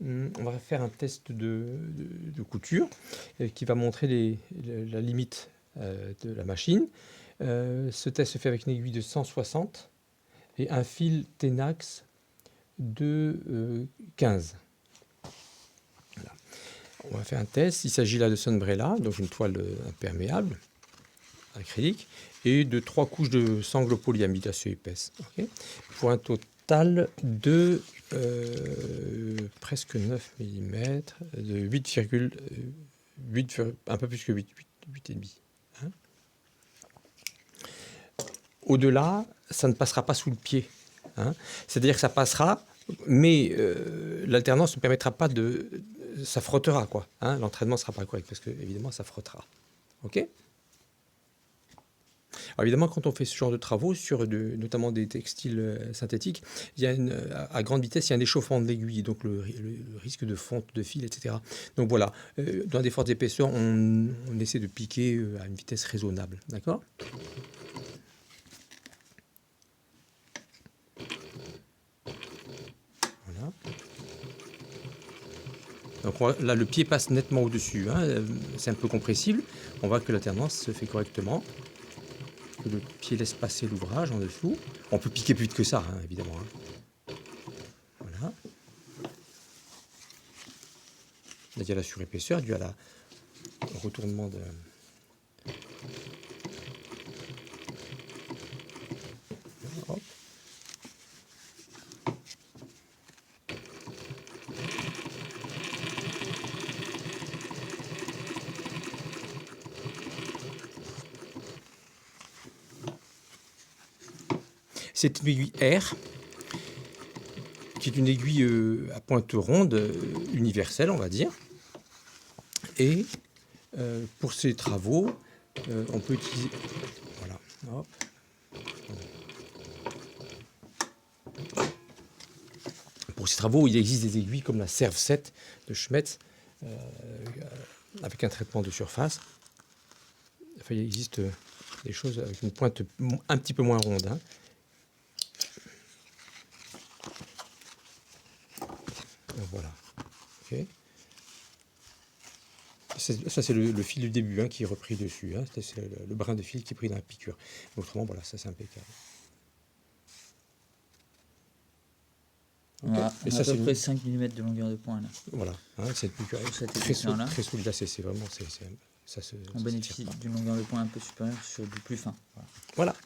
On va faire un test de couture qui va montrer la limite de la machine. Ce test se fait avec une aiguille de 160 et un fil Tenax de 15. Voilà. On va faire un test. Il s'agit là de Sunbrella, donc une toile imperméable, acrylique, et de 3 couches de sangle polyamide assez épaisse. Okay, pour un total de presque 9 mm, de 8,8, un peu plus que 8,5. Hein. Au-delà, ça ne passera pas sous le pied. Hein. C'est-à-dire que ça passera, mais l'alternance ne permettra pas de... Ça frottera, quoi. Hein. L'entraînement ne sera pas correct, parce que, évidemment, ça frottera. OK ? Alors évidemment, quand on fait ce genre de travaux, notamment des textiles synthétiques, il y a à grande vitesse, il y a un échauffement de l'aiguille, donc le risque de fonte de fil, etc. Donc voilà, dans des fortes épaisseurs, on essaie de piquer à une vitesse raisonnable. D'accord ? Voilà. Donc là, le pied passe nettement au-dessus. Hein, c'est un peu compressible. On voit que l'alternance se fait correctement. Que le pied laisse passer l'ouvrage en dessous. On peut piquer plus vite que ça, hein, évidemment. Hein. Voilà. Là, il y a la surépaisseur due au retournement de... Hop. C'est une aiguille R, qui est une aiguille à pointe ronde, universelle, on va dire. Et pour ces travaux, on peut utiliser... Voilà. Hop. Pour ces travaux, il existe des aiguilles comme la Serve 7 de Schmetz, avec un traitement de surface. Enfin, il existe des choses avec une pointe un petit peu moins ronde. Hein. Voilà. Okay. Ça, c'est le fil du début hein, qui est repris dessus. Hein. C'est le brin de fil qui est pris dans la piqûre. Autrement, voilà, ça c'est impeccable. Okay. On a à peu près 5 mm de longueur de point là. Voilà, hein, cette piqûre est très solide. C'est vraiment... On bénéficie d'une longueur de point un peu supérieure sur du plus fin. Voilà.